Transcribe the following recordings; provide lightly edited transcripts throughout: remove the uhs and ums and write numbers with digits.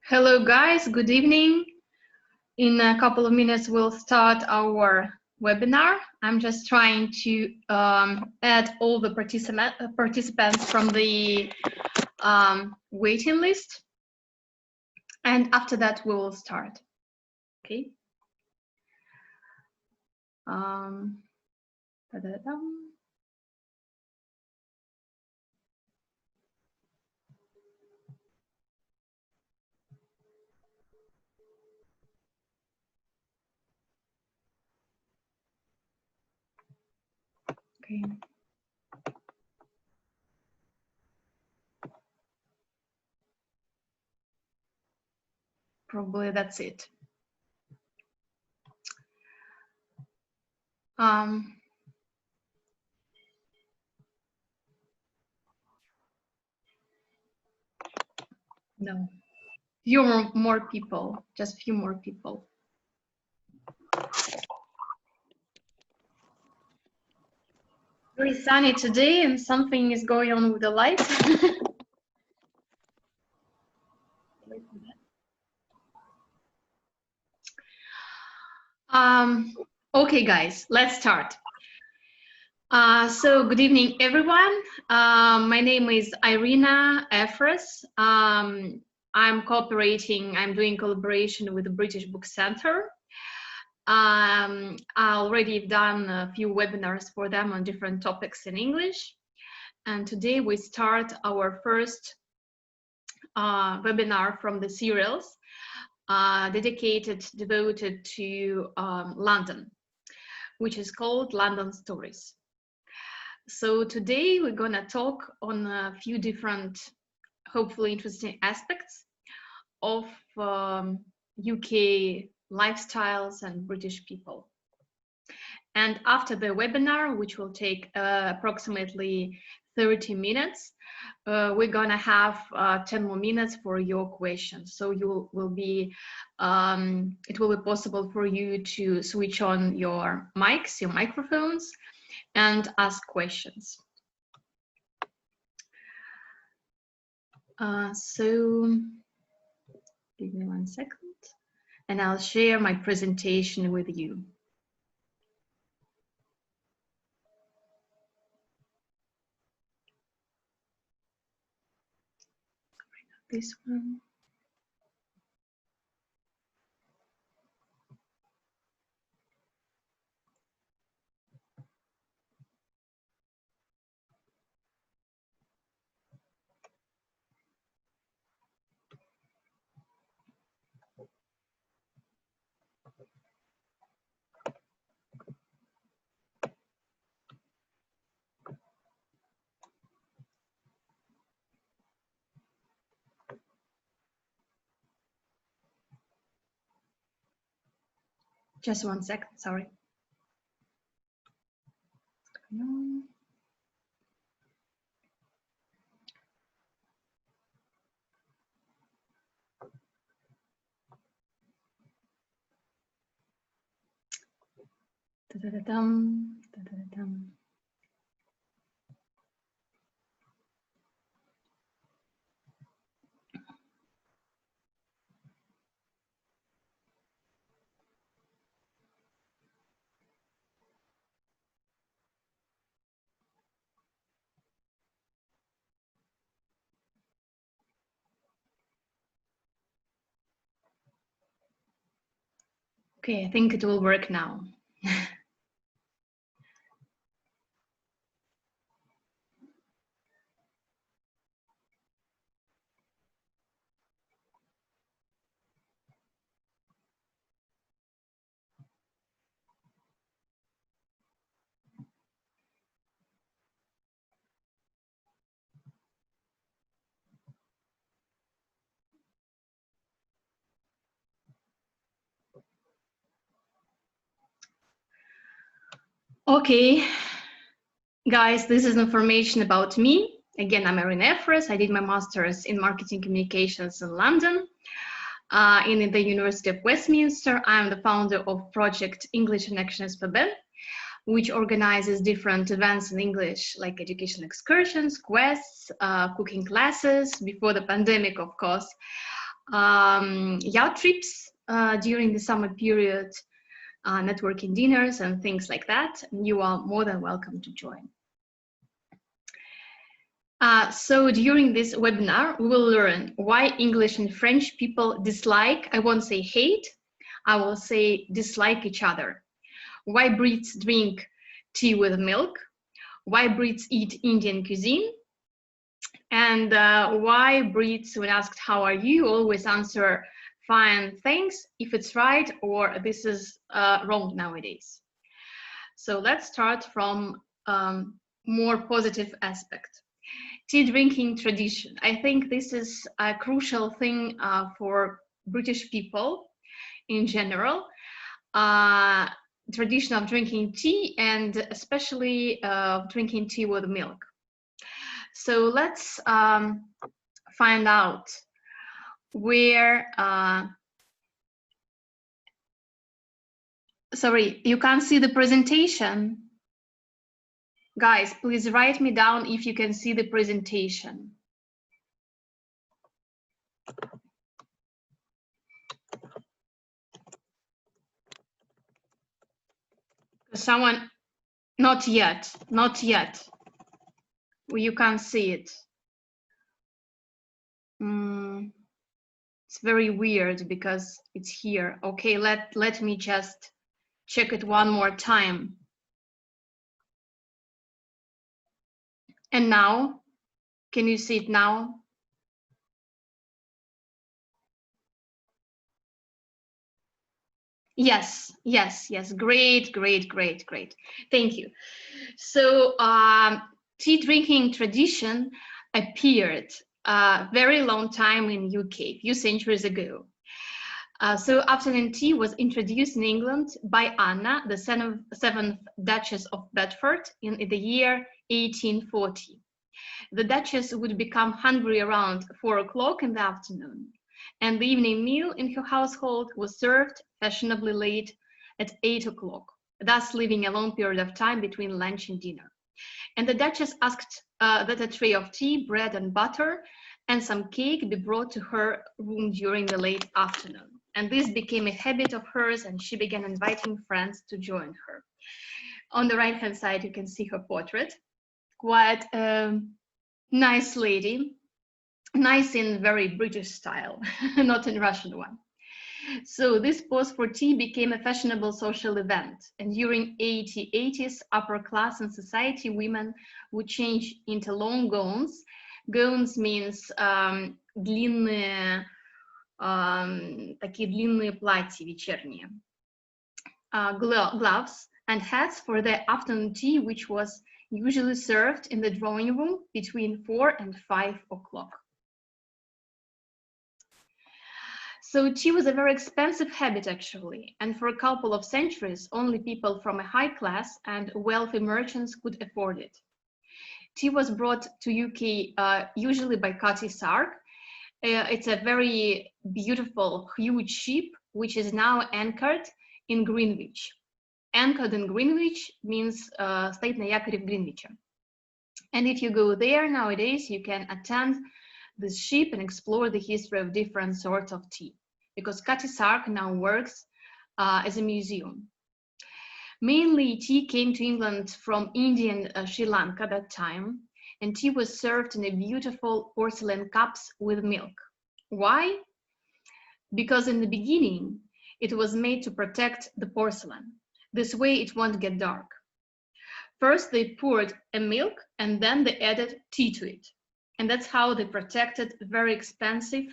Hello guys, good evening. In a couple of minutes we'll start our webinar. I'm just trying to add all the participants from the waiting list, and after that we will start. Okay. Okay. Probably that's it. No, few more people, just few more people. Very sunny today, and something is going on with the light. Okay, guys, let's start. So good evening, everyone. My name is Irina Efros. I'm doing collaboration with the British Book Center. I already done a few webinars for them on different topics in English. And today we start our first webinar from the series devoted to London, which is called London Stories. So today we're gonna talk on a few different, hopefully interesting aspects of UK lifestyles and British people. And after the webinar, which will take approximately 30 minutes, we're gonna have 10 more minutes for your questions. So it will be possible for you to switch on your mics, your microphones, and ask questions. So give me 1 second, and I'll share my presentation with you. This one. Just 1 second, sorry. Da-da-da-dum, da-da-da-dum. Okay, I think it will work now. Okay, guys, this is information about me. Again, I'm Irina Efros. I did my master's in marketing communications in London, in the University of Westminster. I'm the founder of project English and Action SPb, which organizes different events in English, like education excursions, quests, cooking classes, before the pandemic, of course. yacht trips during the summer period, networking dinners and things like that. You are more than welcome to join. So during this webinar, we will learn why English and French people dislike, I won't say hate, I will say dislike each other. Why Brits drink tea with milk, why Brits eat Indian cuisine, and why Brits, when asked how are you, always answer fine, thanks, if it's right, or this is wrong nowadays. So let's start from more positive aspect. Tea drinking tradition. I think this is a crucial thing for British people in general. Tradition of drinking tea, and especially drinking tea with milk. So let's find out where, sorry, you can't see the presentation. Guys, please write me down if you can see the presentation. Someone, not yet, not yet. You can't see it. It's very weird because it's here. Okay, let me just check it one more time. And now, can you see it now? Yes, yes, yes. Great, great, great, great. Thank you. So tea drinking tradition appeared a very long time in UK, a few centuries ago. So afternoon tea was introduced in England by Anna, the seventh Duchess of Bedford, in the year 1840. The Duchess would become hungry around 4 o'clock in the afternoon, and the evening meal in her household was served fashionably late at 8 o'clock, thus leaving a long period of time between lunch and dinner. And the Duchess asked that a tray of tea, bread and butter, and some cake be brought to her room during the late afternoon. And this became a habit of hers, and she began inviting friends to join her. On the right-hand side, you can see her portrait. Quite a nice lady, nice in very British style, not in Russian one. So this pause for tea became a fashionable social event, and during 80s, upper class and society women would change into long gowns. Gowns means такие длинные платья вечерние. Gloves and hats for the afternoon tea, which was usually served in the drawing room between 4 and 5 o'clock. So tea was a very expensive habit, actually, and for a couple of centuries, only people from a high class and wealthy merchants could afford it. Tea was brought to UK usually by Cutty Sark. It's a very beautiful, huge ship, which is now anchored in Greenwich. Anchored in Greenwich means стоит на якоре в Гринвиче. And if you go there nowadays, you can attend this ship and explore the history of different sorts of tea, because Cutty Sark now works as a museum. Mainly tea came to England from India and Sri Lanka at that time, and tea was served in a beautiful porcelain cups with milk. Why? Because in the beginning, it was made to protect the porcelain. This way it won't get dark. First, they poured a milk and then they added tea to it. And that's how they protected very expensive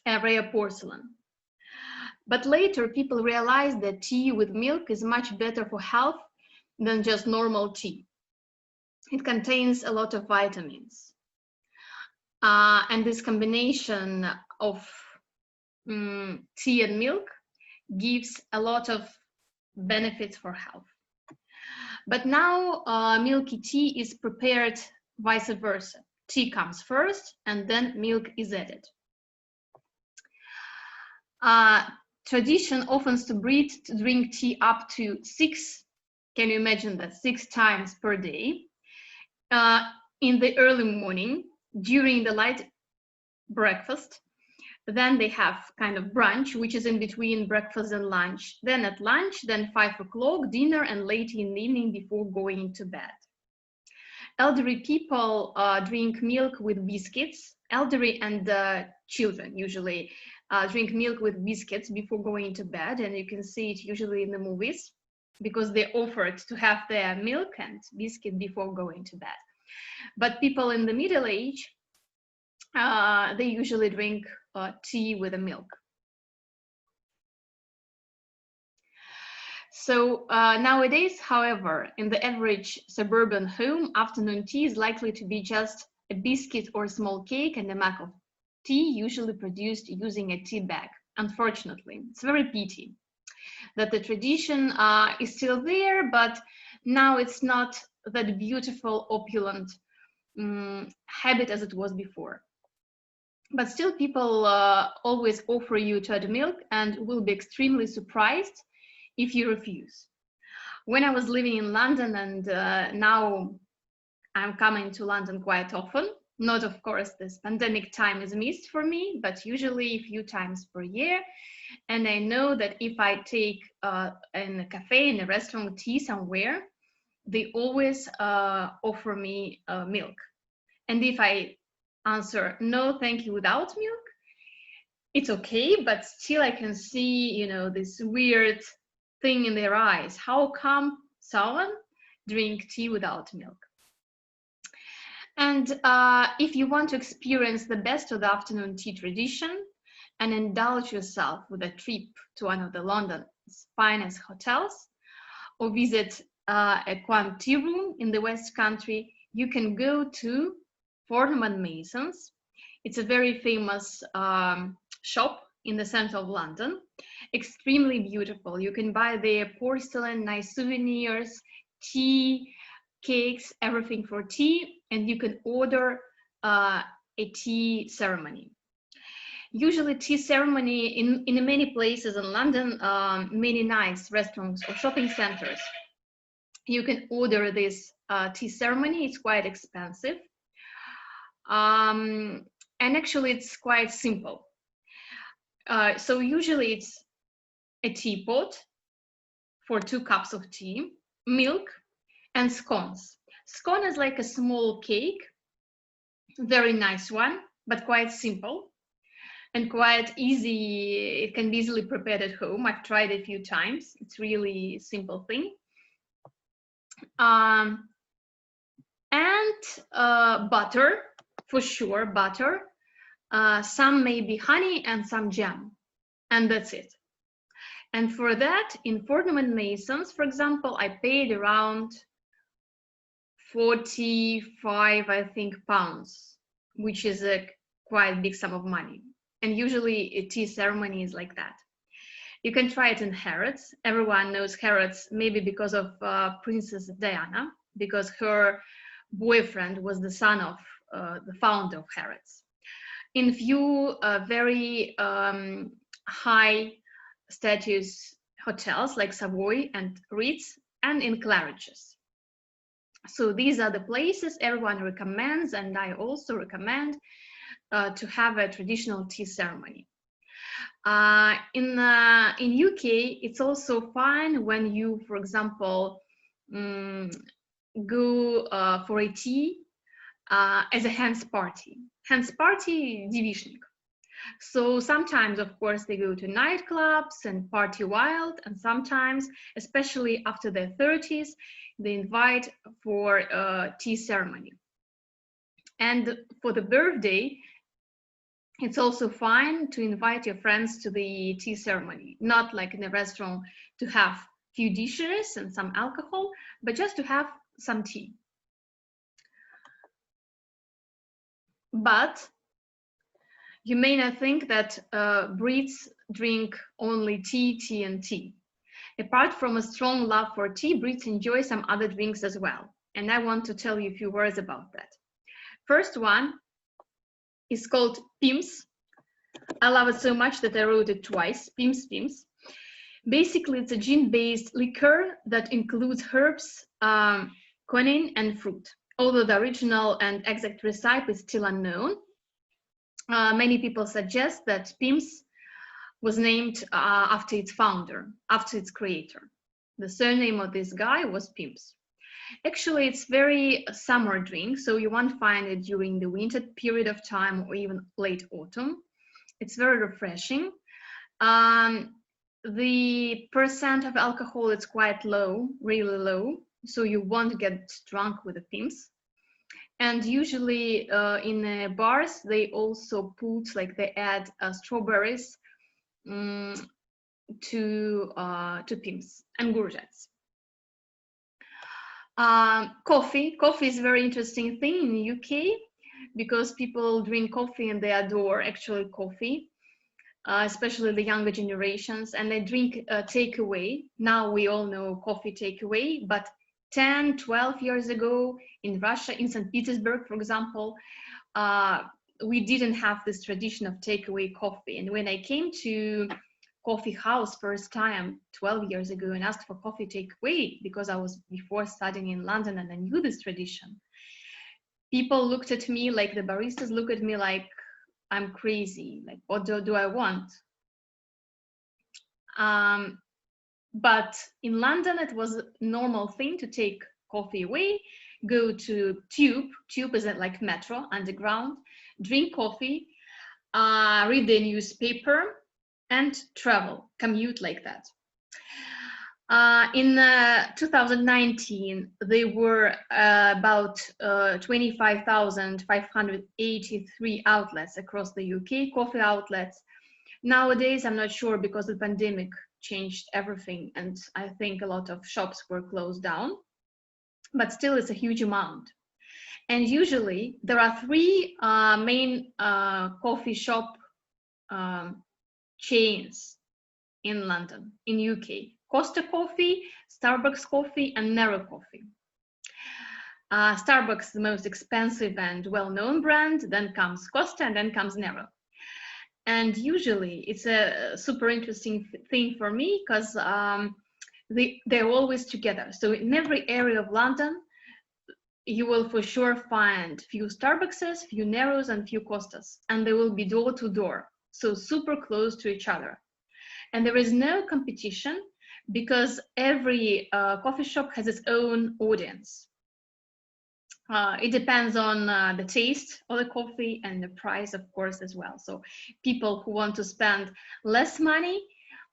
rare porcelain. But later, people realized that tea with milk is much better for health than just normal tea. It contains a lot of vitamins. And this combination of tea and milk gives a lot of benefits for health. But now milky tea is prepared vice versa. Tea comes first and then milk is added. Tradition offers to Brits to drink tea up to 6, can you imagine that, 6 times per day, in the early morning, during the light breakfast, Then they have kind of brunch, which is in between breakfast and lunch. Then at lunch, then 5 o'clock, dinner, and late in the evening before going to bed. Elderly people drink milk with biscuits. Elderly and children usually drink milk with biscuits before going to bed, and you can see it usually in the movies because they offered to have their milk and biscuit before going to bed. But people in the middle age, they usually drink tea with the milk. So nowadays, however, in the average suburban home, afternoon tea is likely to be just a biscuit or a small cake and a mug of tea, usually produced using a tea bag. Unfortunately, it's very pity that the tradition is still there, but now it's not that beautiful, opulent habit as it was before. But still, people always offer you to add milk and will be extremely surprised if you refuse. When I was living in London, and now I'm coming to London quite often, not of course this pandemic time is missed for me, but usually a few times per year. And I know that if I take in a cafe, in a restaurant, tea somewhere, they always offer me milk. And if I answer no, thank you, without milk, it's okay, but still I can see, you know, this weird thing in their eyes. How come someone drink tea without milk? And if you want to experience the best of the afternoon tea tradition and indulge yourself with a trip to one of the London's finest hotels, or visit a quaint tea room in the West Country, you can go to Fortnum & Mason's. It's a very famous shop in the center of London, extremely beautiful. You can buy their porcelain, nice souvenirs, tea, cakes, everything for tea, and you can order a tea ceremony. Usually tea ceremony in many places in London, many nice restaurants or shopping centers, you can order this tea ceremony. It's quite expensive. And actually it's quite simple. So usually it's a teapot for 2 cups of tea, milk, and scones. Scone is like a small cake, very nice one, but quite simple and quite easy. It can be easily prepared at home. I've tried it a few times. It's really a simple thing. And butter, for sure, butter. Some maybe honey and some jam, and that's it. And for that, in Fortnum & Mason's, for example, I paid around 45, I think, pounds, which is a quite big sum of money. And usually a tea ceremony is like that. You can try it in Harrods. Everyone knows Harrods, maybe because of Princess Diana, because her boyfriend was the son of the founder of Harrods. In few very high status hotels like Savoy and Ritz, and in Claridge's. So these are the places everyone recommends, and I also recommend to have a traditional tea ceremony. In UK, it's also fine when you, for example, go for a tea as a hands party девичник. So sometimes, of course, they go to nightclubs and party wild, and sometimes, especially after their 30s, they invite for a tea ceremony. And for the birthday, it's also fine to invite your friends to the tea ceremony, not like in a restaurant to have few dishes and some alcohol, but just to have some tea. But you may not think that Brits drink only tea, and tea. Apart from a strong love for tea, Brits enjoy some other drinks as well. And I want to tell you a few words about that. First one is called Pimm's. I love it so much that I wrote it twice, Pimm's. Basically, it's a gin-based liquor that includes herbs, quinine, and fruit. Although the original and exact recipe is still unknown, Many people suggest that PIMS was named after its founder, after its creator. The surname of this guy was PIMS. Actually, it's very summer drink, so you won't find it during the winter period of time or even late autumn. It's very refreshing. The percent of alcohol is quite low, really low, so you won't get drunk with the PIMS. And usually in bars, they also put, like, they add strawberries to PIMS and courgettes. Coffee is a very interesting thing in the UK because people drink coffee and they adore actually coffee, especially the younger generations, and they drink takeaway. Now we all know coffee takeaway, but 10, 12 years ago in Russia, in St. Petersburg, for example, we didn't have this tradition of takeaway coffee. And when I came to coffee house first time 12 years ago and asked for coffee takeaway, because I was before studying in London and I knew this tradition, people looked at me, like the baristas look at me like I'm crazy, like what do I want? But in London it was a normal thing to take coffee away, go to tube is like metro, underground, drink coffee, read the newspaper, and travel, commute like that. In 2019, there were about 25,583 outlets across the UK, coffee outlets. Nowadays, I'm not sure because the pandemic changed everything, and I think a lot of shops were closed down, but still it's a huge amount. And usually there are three main coffee shop chains in London, in UK: Costa Coffee, Starbucks Coffee, and Nero Coffee. Starbucks is the most expensive and well-known brand, then comes Costa, and then comes Nero. And usually it's a super interesting thing for me because they're always together. So in every area of London, you will for sure find few Starbuckses, few Neros, and few Costas, and they will be door to door, so super close to each other. And there is no competition because every coffee shop has its own audience. It depends on the taste of the coffee and the price, of course, as well. So people who want to spend less money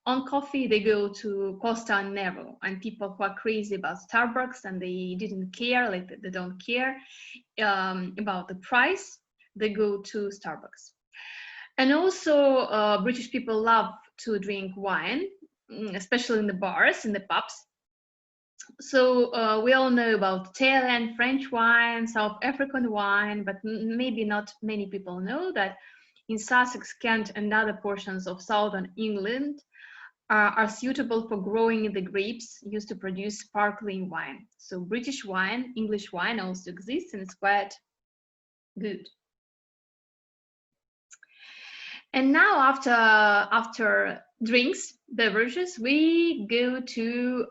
on coffee, they go to Costa and Nero. And people who are crazy about Starbucks and they didn't care, like they don't care about the price, they go to Starbucks. And also British people love to drink wine, especially in the bars, in the pubs. So we all know about Italian, French wine, South African wine, but maybe not many people know that in Sussex, Kent, and other portions of southern England are suitable for growing the grapes used to produce sparkling wine. So British wine, English wine also exists, and it's quite good. And now after drinks, beverages, we go to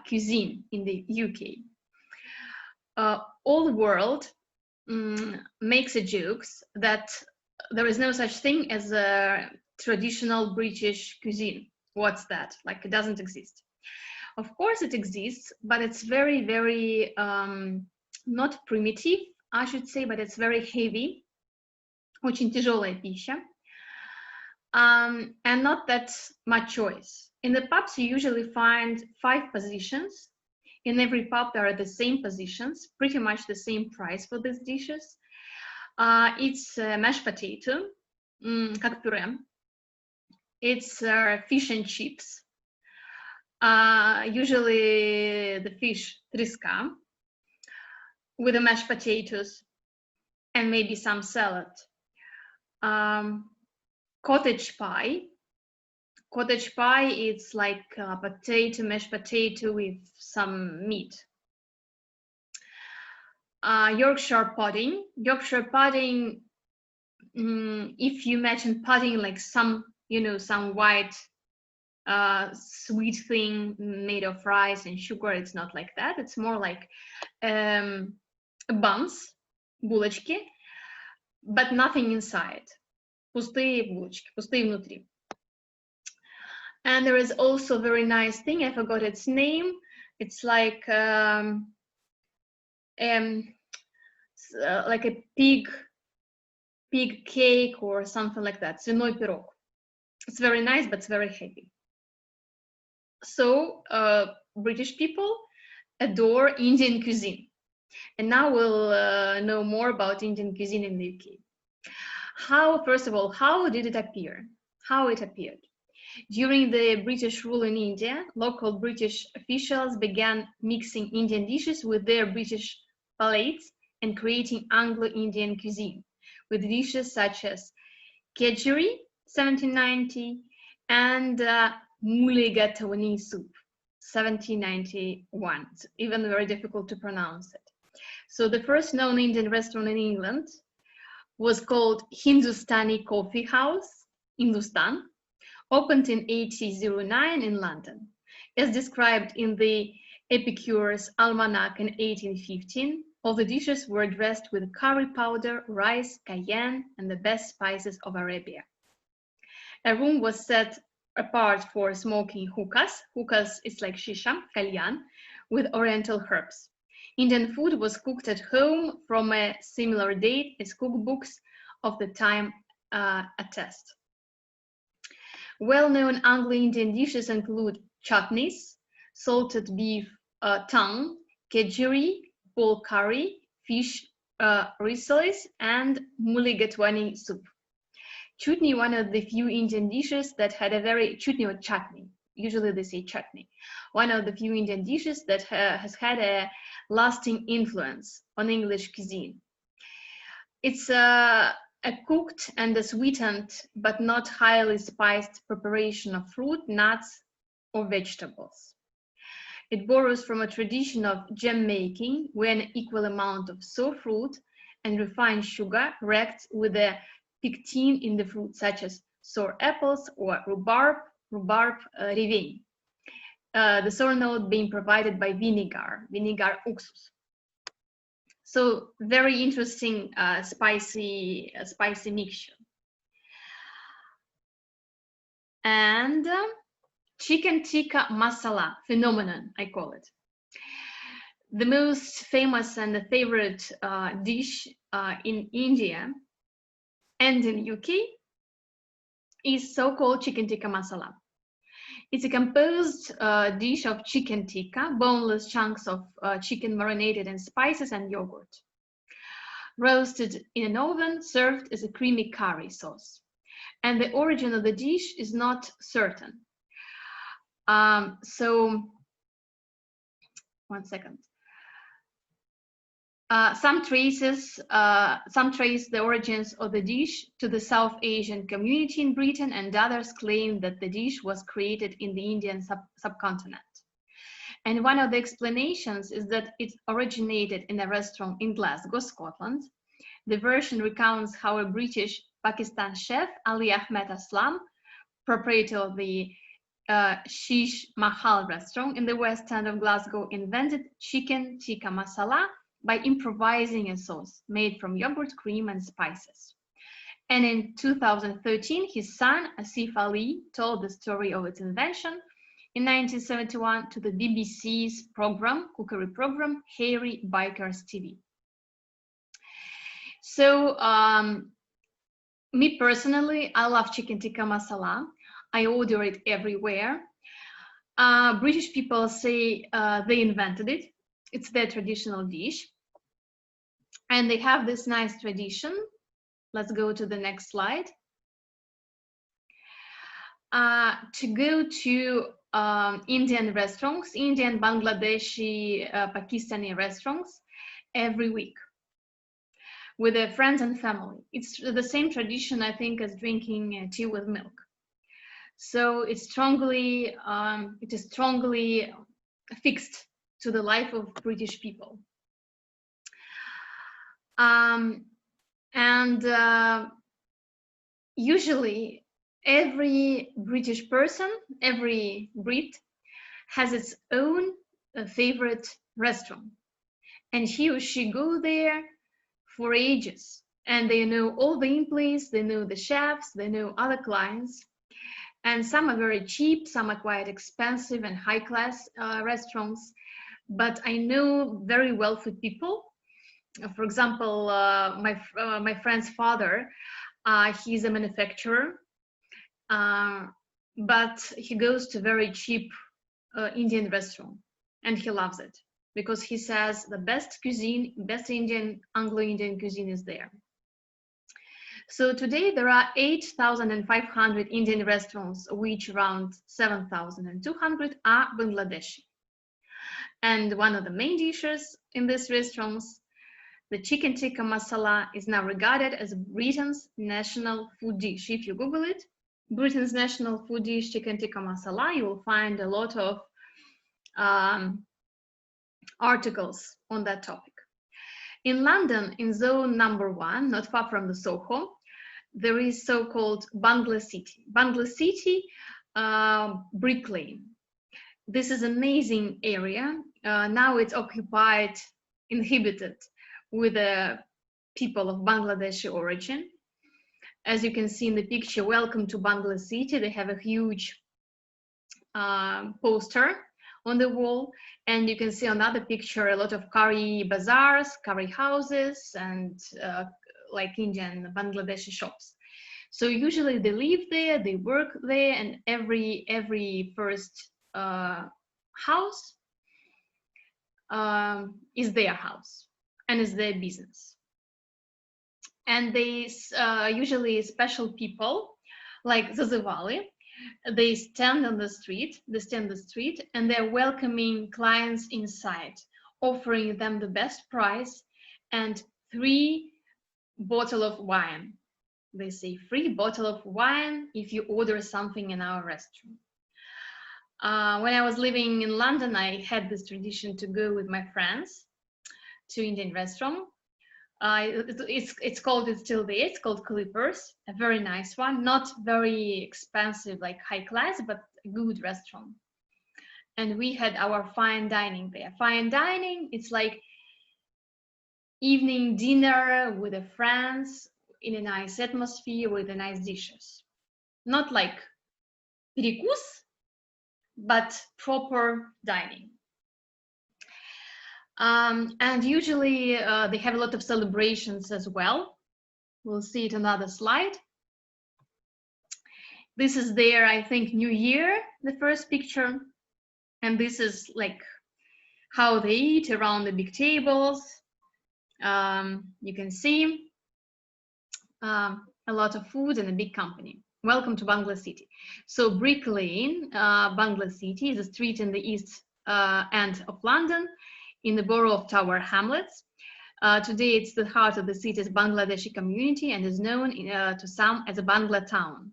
cuisine in the UK. All the world makes a jokes that there is no such thing as a traditional British cuisine. What's that? Like, it doesn't exist. Of course it exists, but it's very, very not primitive, I should say, but it's very heavy, очень тяжелая пища. And not that much choice. In the pubs, you usually find 5 positions. In every pub, there are the same positions, pretty much the same price for these dishes. It's mashed potato, как пюре. It's fish and chips. Usually the fish треска with the mashed potatoes and maybe some salad. Cottage pie. Cottage pie, it's like potato, mashed potato with some meat. Yorkshire pudding. Yorkshire pudding, if you imagine pudding like some, some white sweet thing made of rice and sugar, it's not like that. It's more like buns, булочки, but nothing inside. пустые булочки, пустые внутри. And there is also a very nice thing, I forgot its name. It's like a pig cake or something like that, свиной пирог. It's very nice, but it's very heavy. So British people adore Indian cuisine. And now we'll know more about Indian cuisine in the UK. First of all, how did it appear? How it appeared? During the British rule in India, local British officials began mixing Indian dishes with their British palates and creating Anglo-Indian cuisine, with dishes such as kedgeree, 1790, and mulligatawny soup, 1791. It's even very difficult to pronounce it. So the first known Indian restaurant in England was called Hindustani Coffee House, Hindustan, opened in 1809 in London. As described in the Epicure's Almanac in 1815, all the dishes were dressed with curry powder, rice, cayenne, and the best spices of Arabia. A room was set apart for smoking hookahs. Hookahs is like shisha, kalyan, with oriental herbs. Indian food was cooked at home from a similar date as cookbooks of the time attest. Well-known Anglo-Indian dishes include chutneys, salted beef tongue, kedgeree, pole curry, fish rissoles, and mulligatawny soup. Chutney, one of the few Indian dishes that had a very chutney or chutney. Usually they say chutney. One of the few Indian dishes that has had a lasting influence on English cuisine. It's a cooked and a sweetened but not highly spiced preparation of fruit, nuts, or vegetables. It borrows from a tradition of jam making, where an equal amount of sour fruit and refined sugar reacts with the pectin in the fruit, such as sour apples or rhubarb revень. The sour note being provided by vinegar уксус. So very interesting spicy mixture. And chicken tikka masala phenomenon, I call it. The most famous and the favorite dish in India and in UK is so-called chicken tikka masala. It's a composed dish of chicken tikka, boneless chunks of chicken marinated in spices and yogurt, roasted in an oven, served as a creamy curry sauce. And the origin of the dish is not certain. So, one second. Some trace the origins of the dish to the South Asian community in Britain, and others claim that the dish was created in the Indian subcontinent. And one of the explanations is that it originated in a restaurant in Glasgow, Scotland. The version recounts how a British Pakistan chef, Ali Ahmed Aslam, proprietor of the Sheesh Mahal restaurant in the West End of Glasgow, invented chicken tikka masala by improvising a sauce made from yogurt, cream, and spices. And in 2013, his son, Asif Ali, told the story of its invention in 1971 to the BBC's cookery program, Hairy Bikers TV. So, me personally, I love chicken tikka masala. I order it everywhere. British people say they invented it. It's their traditional dish. And they have this nice tradition. Let's go to the next slide. To go to Indian restaurants, Indian, Bangladeshi, Pakistani restaurants every week with their friends and family. It's the same tradition, I think, as drinking tea with milk. So it's strongly, it is strongly fixed to the life of British people. Usually every British person, every Brit, has its own favorite restaurant, and he or she go there for ages and they know all the employees, they know the chefs, they know other clients. And some are very cheap, some are quite expensive and high-class restaurants. But I know very wealthy people. For example, my friend's father, he's a manufacturer, but he goes to very cheap Indian restaurant, and he loves it because he says the best cuisine, best Anglo-Indian cuisine is there. So today there are 8,500 Indian restaurants, which around 7,200 are Bangladeshi. And one of the main dishes in these restaurants, the chicken tikka masala, is now regarded as Britain's national food dish. If you Google it, Britain's national food dish, chicken tikka masala, you will find a lot of articles on that topic. In London, in zone number 1, not far from the Soho, there is so-called Bangla City. Bangla City, Brick Lane. This is an amazing area. Now it's occupied, inhabited with people of Bangladeshi origin. As you can see in the picture, welcome to Bangla City. They have a huge poster on the wall, and you can see on another picture a lot of curry bazaars, curry houses, and like Indian Bangladeshi shops. So usually they live there, they work there, and every first house is their house and is their business. And they usually special people like Zazivali, they stand on the street, and they're welcoming clients inside, offering them the best price and 3 bottles of wine. They say free bottle of wine if you order something in our restaurant. When I was living in London, I had this tradition to go with my friends to Indian restaurant. It's still there. It's called Clippers, a very nice one, not very expensive like high class, but a good restaurant. And we had our fine dining there. Fine dining, it's like evening dinner with the friends in a nice atmosphere with the nice dishes. Not like перекус, but proper dining. And usually they have a lot of celebrations as well. We'll see it on another slide. This is their, I think, New Year, the first picture. And this is like how they eat around the big tables. You can see a lot of food and a big company. Welcome to Bangla City. So Brick Lane, Bangla City, is a street in the east end of London, in the borough of Tower Hamlets. Today it's the heart of the city's Bangladeshi community and is known to some as a Bangla town.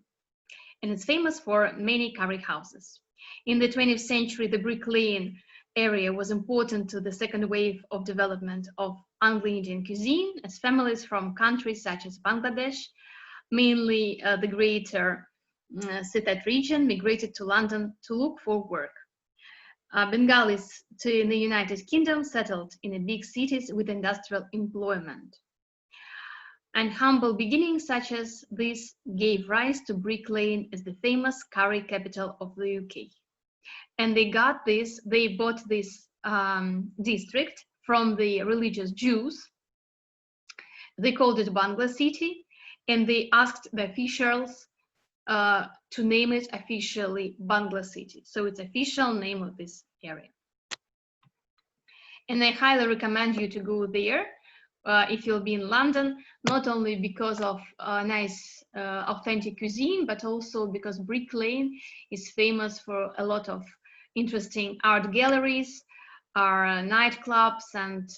And it's famous for many curry houses. In the 20th century, the Brick Lane area was important to the second wave of development of Anglo-Indian cuisine, as families from countries such as Bangladesh, mainly the greater Sitet region, migrated to London to look for work. Bengalis in the United Kingdom settled in the big cities with industrial employment. And humble beginnings such as this gave rise to Brick Lane as the famous curry capital of the UK. And they bought this district from the religious Jews. They called it Bangla City, and they asked the officials to name it officially Bangla City. So it's official name of this area. And I highly recommend you to go there if you'll be in London, not only because of nice authentic cuisine, but also because Brick Lane is famous for a lot of interesting art galleries, nightclubs, and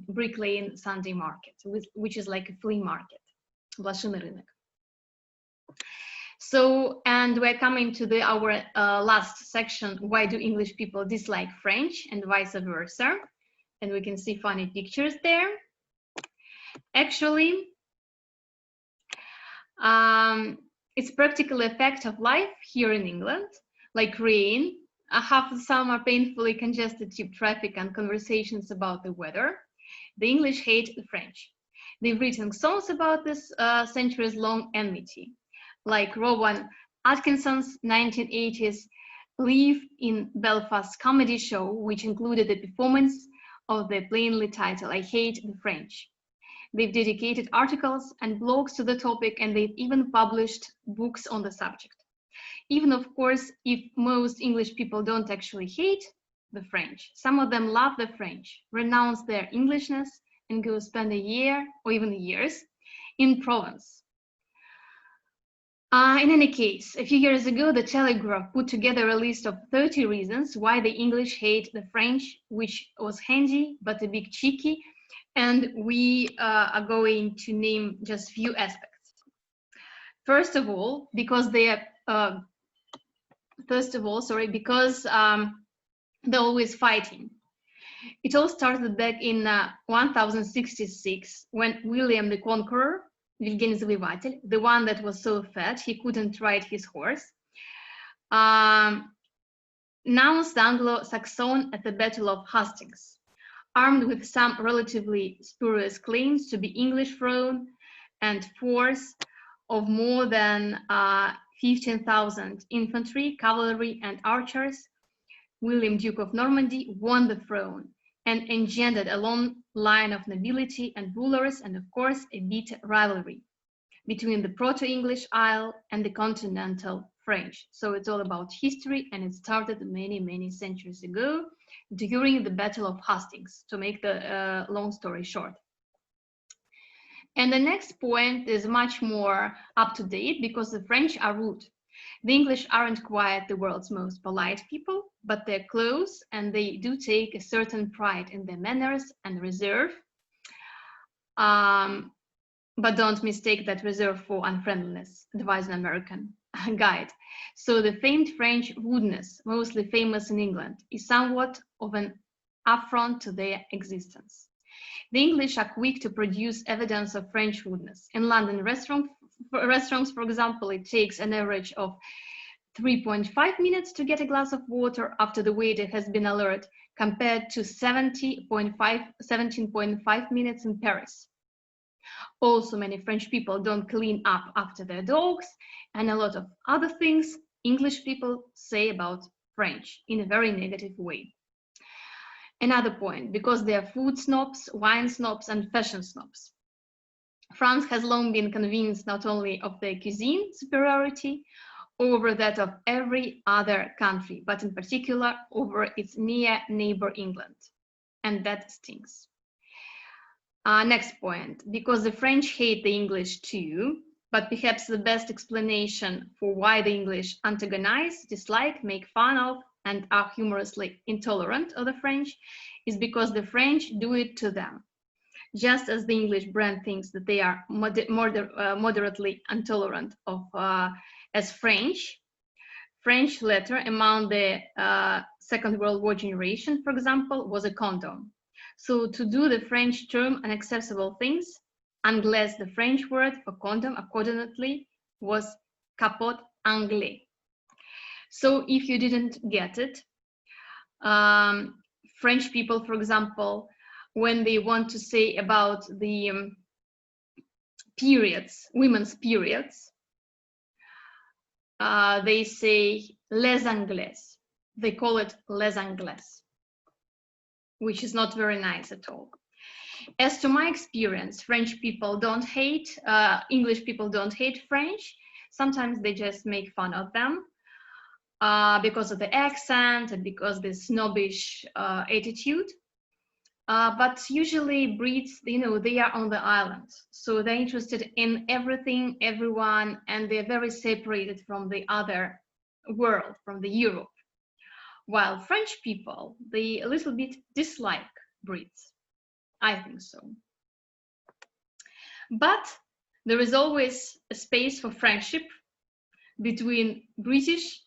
Brick Lane Sunday market, which is like a flea market. Блошиный рынок. So, and we're coming to our last section, why do English people dislike French and vice versa? And we can see funny pictures there. Actually, it's practical effect of life here in England, like rain, half the summer painfully congested tube traffic and conversations about the weather. The English hate the French. They've written songs about this centuries-long enmity, like Rowan Atkinson's 1980s Live in Belfast comedy show, which included a performance of the plainly titled I Hate the French. They've dedicated articles and blogs to the topic, and they've even published books on the subject. Even, of course, if most English people don't actually hate the French, some of them love the French, renounce their Englishness, and go spend a year or even years in Provence. In any case, a few years ago, the Telegraph put together a list of 30 reasons why the English hate the French, which was handy but a bit cheeky, and we are going to name just few aspects. First of all, because they're always fighting. It all started back in 1066 when William the Conqueror, Евгений Завоеватель, the one that was so fat he couldn't ride his horse, announced the Anglo-Saxon at the Battle of Hastings, armed with some relatively spurious claims to be English throne and force of more than 15,000 infantry, cavalry, and archers. William, Duke of Normandy, won the throne and engendered a long line of nobility and rulers, and of course a bitter rivalry between the Proto-English Isle and the continental French. So it's all about history, and it started many centuries ago during the Battle of Hastings, to make the long story short. And the next point is much more up to date, because the French are rude. The English aren't quite the world's most polite people, but they're close, and they do take a certain pride in their manners and reserve. But don't mistake that reserve for unfriendliness, advise an American guide. So the famed French rudeness, mostly famous in England, is somewhat of an affront to their existence. The English are quick to produce evidence of French rudeness. In London restaurants, for example, it takes an average of 3.5 minutes to get a glass of water after the waiter has been alert, compared to 17.5 minutes in Paris. Also, many French people don't clean up after their dogs, and a lot of other things English people say about French in a very negative way. Another point, because they are food snobs, wine snobs, and fashion snobs. France has long been convinced not only of their cuisine superiority over that of every other country, but in particular over its near neighbor England, and that stings. Next point, because the French hate the English too, but perhaps the best explanation for why the English antagonize, dislike, make fun of, and are humorously intolerant of the French is because the French do it to them. Just as the English brand thinks that they are moderately intolerant of as French letter among the Second World War generation, for example, was a condom. So to do the French term unacceptable things, anglaise, the French word for condom, accordingly, was capote anglais. So if you didn't get it, French people, for example, when they want to say about the periods, women's periods, they say les anglaises. They call it les anglaises, which is not very nice at all. As to my experience, French people don't hate, English people don't hate French. Sometimes they just make fun of them because of the accent and because of the snobbish attitude. But usually Brits, they are on the island. So they're interested in everything, everyone, and they're very separated from the other world, from the Europe. While French people, they a little bit dislike Brits. I think so. But there is always a space for friendship between British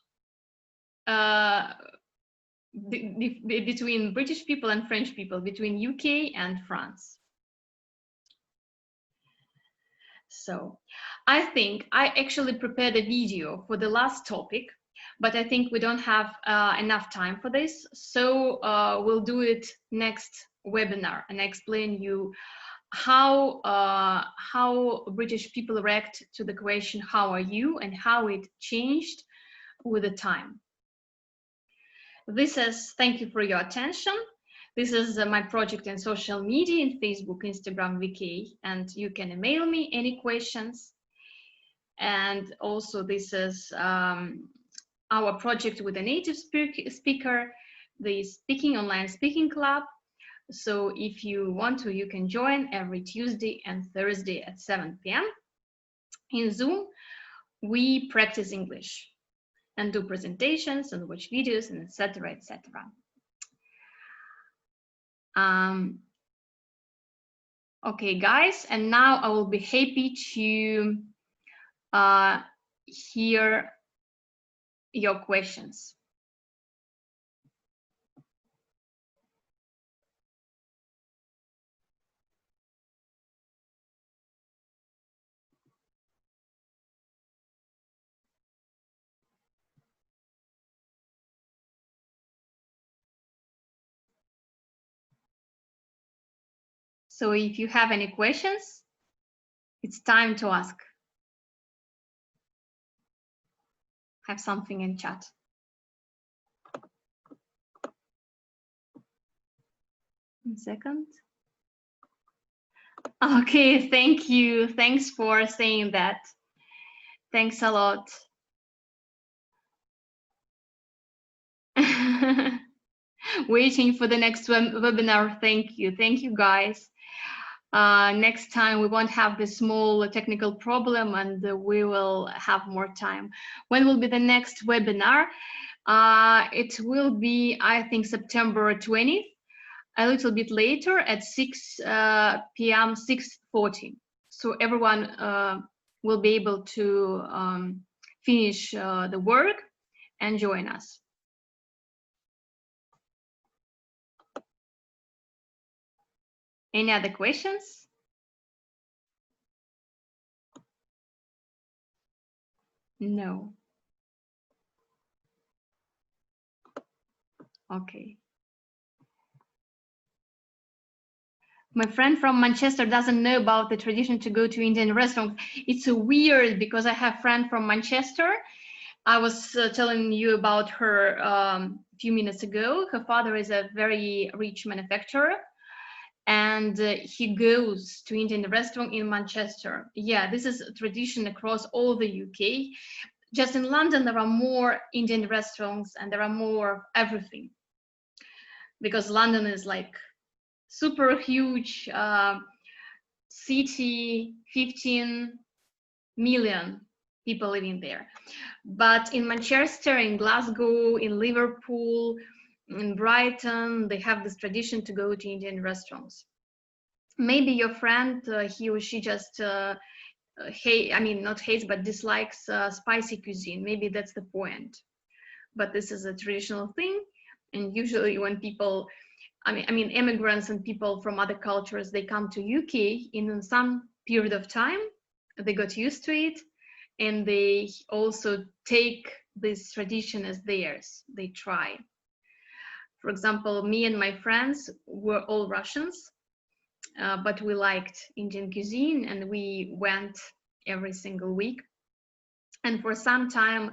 people and French people, between UK and France. So I think I actually prepared a video for the last topic, but I think we don't have enough time for this. So we'll do it next webinar and explain you how British people react to the question, how are you, and how it changed with the time. Thank you for your attention. This is my project in social media, in Facebook, Instagram, VK, and you can email me any questions. And also this is our project with a native speaker, the Online Speaking Club. So if you want to, you can join every Tuesday and Thursday at 7 p.m. In Zoom. We practice English and do presentations and watch videos and etc. etc. Okay, guys, and now I will be happy to hear your questions. So if you have any questions, it's time to ask. Have something in chat. One second. Okay, thank you. Thanks for saying that. Thanks a lot. Waiting for the next webinar. Thank you. Thank you, guys. Next time we won't have this small technical problem and we will have more time. When will be the next webinar? It will be, I think, September 20th, a little bit later at 6 p.m., 6:40. So everyone will be able to finish the work and join us. Any other questions? No. Okay. My friend from Manchester doesn't know about the tradition to go to Indian restaurants. It's weird because I have a friend from Manchester. I was telling you about her a few minutes ago. Her father is a very rich manufacturer, and he goes to Indian restaurant in Manchester. Yeah, this is a tradition across all the UK. Just in London, there are more Indian restaurants and there are more of everything. Because London is like super huge city, 15 million people living there. But in Manchester, in Glasgow, in Liverpool, in Brighton, they have this tradition to go to Indian restaurants. Maybe your friend, he or she just not hates, but dislikes spicy cuisine. Maybe that's the point. But this is a traditional thing, and usually when people, immigrants and people from other cultures, they come to UK in some period of time, they got used to it, and they also take this tradition as theirs. They try. For example, me and my friends were all Russians, but we liked Indian cuisine and we went every single week. And for some time,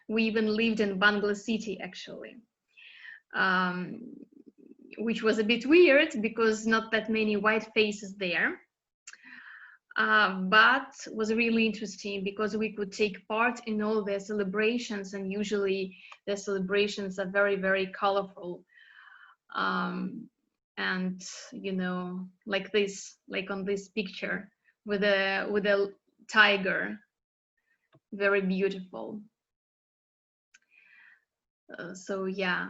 we even lived in Bangla City, actually, which was a bit weird because not that many white faces there. But was really interesting because we could take part in all their celebrations, and usually their celebrations are very, very colorful. And like this, like on this picture with a tiger, very beautiful. So yeah,